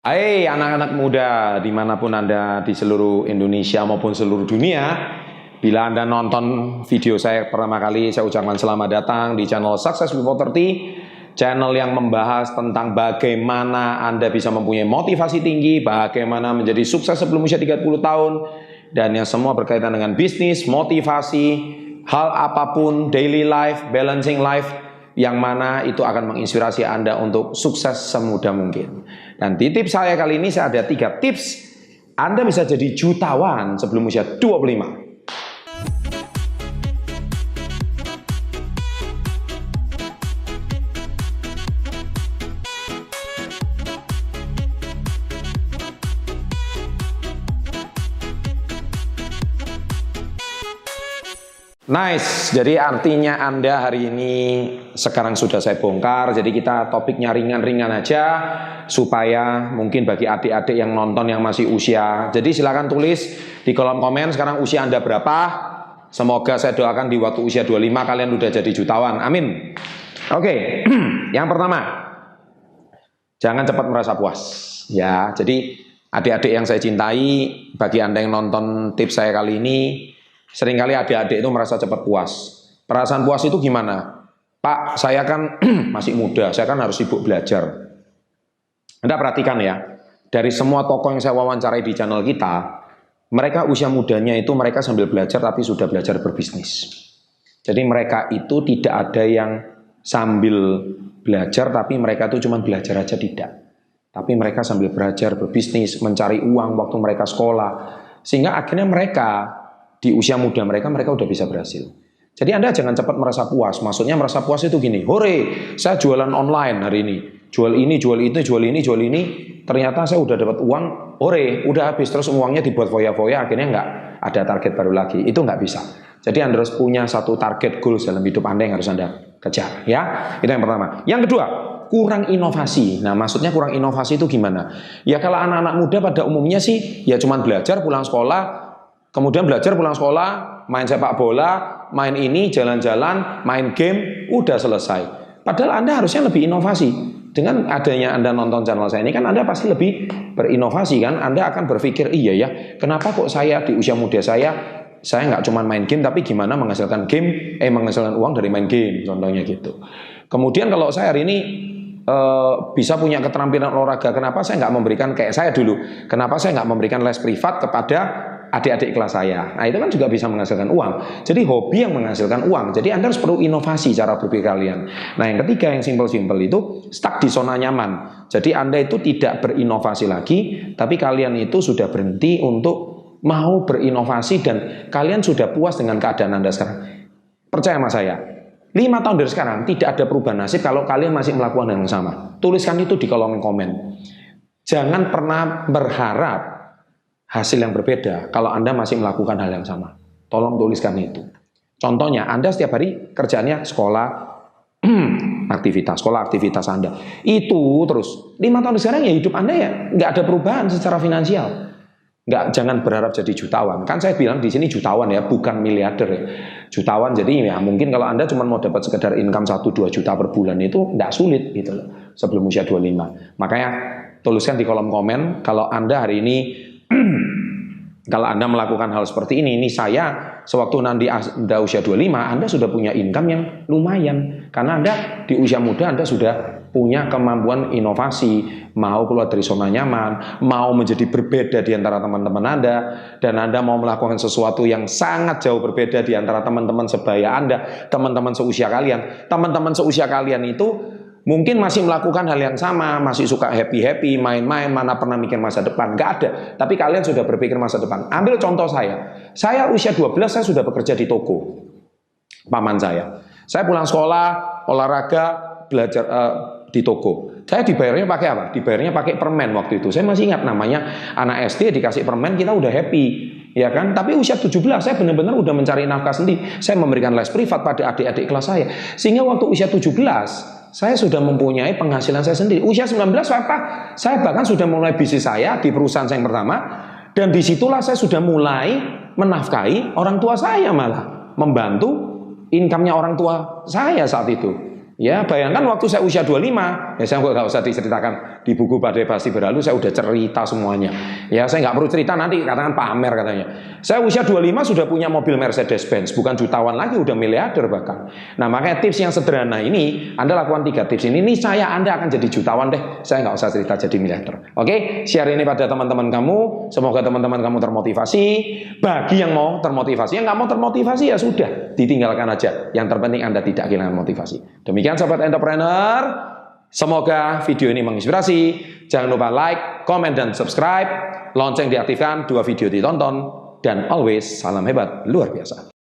Hai anak-anak muda dimanapun Anda di seluruh Indonesia maupun seluruh dunia. Bila Anda nonton video saya pertama kali, saya ucapkan selamat datang di channel Success Before 30. Channel yang membahas tentang bagaimana Anda bisa mempunyai motivasi tinggi, bagaimana menjadi sukses sebelum usia 30 tahun, dan yang semua berkaitan dengan bisnis, motivasi, hal apapun, daily life, balancing life, yang mana itu akan menginspirasi Anda untuk sukses semudah mungkin. Dan di tips saya kali ini, saya ada 3 tips Anda bisa jadi jutawan sebelum usia 25. Nice, jadi artinya Anda hari ini sekarang sudah saya bongkar. Jadi kita topiknya ringan-ringan aja, supaya mungkin bagi adik-adik yang nonton yang masih usia. Jadi silakan tulis di kolom komen sekarang usia Anda berapa. Semoga saya doakan di waktu usia 25 kalian udah jadi jutawan, amin. Oke, yang pertama, jangan cepat merasa puas. Ya, jadi adik-adik yang saya cintai, bagi Anda yang nonton tips saya kali ini, seringkali adik-adik itu merasa cepat puas. Perasaan puas itu gimana? Pak, saya kan masih muda, saya kan harus sibuk belajar. Anda perhatikan ya, dari semua tokoh yang saya wawancarai di channel kita, mereka usia mudanya itu mereka sambil belajar tapi sudah belajar berbisnis. Jadi mereka itu tidak ada yang sambil belajar tapi mereka itu cuma belajar aja, tidak. Tapi mereka sambil belajar berbisnis, mencari uang waktu mereka sekolah. Sehingga akhirnya mereka di usia muda mereka udah bisa berhasil. Jadi Anda jangan cepat merasa puas. Maksudnya merasa puas itu gini, hore, saya jualan online hari ini. Jual ini, jual itu, jual ini, jual ini. Ternyata saya udah dapat uang, hore, udah habis. Terus uangnya dibuat foya-foya, akhirnya nggak ada target baru lagi. Itu nggak bisa. Jadi Anda harus punya satu target goals dalam hidup Anda yang harus Anda kejar. Ya, itu yang pertama. Yang kedua, kurang inovasi. Nah, maksudnya kurang inovasi itu gimana? Ya kalau anak-anak muda pada umumnya sih, ya cuman belajar, pulang sekolah, kemudian belajar, pulang sekolah, main sepak bola, main ini, jalan-jalan, main game, udah selesai. Padahal Anda harusnya lebih inovasi. Dengan adanya Anda nonton channel saya ini kan Anda pasti lebih berinovasi kan. Anda akan berpikir, iya ya, kenapa kok saya di usia muda saya nggak cuma main game, tapi gimana menghasilkan menghasilkan uang dari main game, contohnya gitu. Kemudian kalau saya hari ini bisa punya keterampilan olahraga, kenapa saya nggak memberikan kayak saya dulu? Kenapa saya nggak memberikan les privat kepada adik-adik kelas saya? Nah itu kan juga bisa menghasilkan uang. Jadi hobi yang menghasilkan uang. Jadi Anda harus perlu inovasi cara berpikir kalian. Nah yang ketiga yang simple-simple itu stuck di zona nyaman. Jadi Anda itu tidak berinovasi lagi, tapi kalian itu sudah berhenti untuk mau berinovasi dan kalian sudah puas dengan keadaan Anda sekarang. Percaya sama saya, 5 tahun dari sekarang tidak ada perubahan nasib kalau kalian masih melakukan hal yang sama. Tuliskan itu di kolom komen. Jangan pernah berharap hasil yang berbeda kalau Anda masih melakukan hal yang sama. Tolong tuliskan itu. Contohnya, Anda setiap hari kerjaannya sekolah, aktivitas Anda. Itu terus. 5 tahun sekarang ya hidup Anda ya nggak ada perubahan secara finansial. Jangan berharap jadi jutawan. Kan saya bilang di sini jutawan ya, bukan miliarder ya. Jutawan, jadi ya mungkin kalau Anda cuma mau dapat sekedar income 1-2 juta per bulan itu nggak sulit gitu loh, sebelum usia 25. Makanya tuliskan di kolom komen kalau Anda hari ini kalau Anda melakukan hal seperti ini saya sewaktu nanti Anda usia 25, Anda sudah punya income yang lumayan. Karena Anda di usia muda Anda sudah punya kemampuan inovasi, mau keluar dari zona nyaman, mau menjadi berbeda di antara teman-teman Anda, dan Anda mau melakukan sesuatu yang sangat jauh berbeda di antara teman-teman sebaya Anda, teman-teman seusia kalian. Teman-teman seusia kalian itu mungkin masih melakukan hal yang sama, masih suka happy-happy, main-main, mana pernah mikir masa depan, nggak ada. Tapi kalian sudah berpikir masa depan. Ambil contoh saya usia 12 saya sudah bekerja di toko paman saya. Saya pulang sekolah, olahraga, belajar di toko. Saya dibayarnya pakai apa? Dibayarnya pakai permen waktu itu. Saya masih ingat namanya anak SD dikasih permen kita udah happy. Ya kan? Tapi usia 17 saya benar-benar udah mencari nafkah sendiri. Saya memberikan les privat pada adik-adik kelas saya. Sehingga waktu usia 17 saya sudah mempunyai penghasilan saya sendiri. Usia 19 saya bahkan sudah mulai bisnis saya di perusahaan saya yang pertama. Dan disitulah saya sudah mulai menafkahi orang tua saya, malah membantu income-nya orang tua saya saat itu. Ya, bayangkan waktu saya usia 25, Ya saya nggak usah diceritakan di buku Badai Pasti Berlalu, saya udah cerita semuanya. Ya saya nggak perlu cerita nanti katakan pamer katanya. Saya usia 25 sudah punya mobil Mercedes Benz, bukan jutawan lagi, udah miliarder bahkan. Nah makanya tips yang sederhana ini, Anda lakukan 3 tips ini saya Anda akan jadi jutawan deh. Saya nggak usah cerita jadi miliarder. Oke, share ini pada teman-teman kamu. Semoga teman-teman kamu termotivasi. Bagi yang mau termotivasi, yang nggak mau termotivasi ya sudah, ditinggalkan aja. Yang terpenting Anda tidak kehilangan motivasi. Demikian sahabat entrepreneur. Semoga video ini menginspirasi. Jangan lupa like, comment, dan subscribe. Lonceng diaktifkan, 2 video ditonton. Dan always salam hebat luar biasa.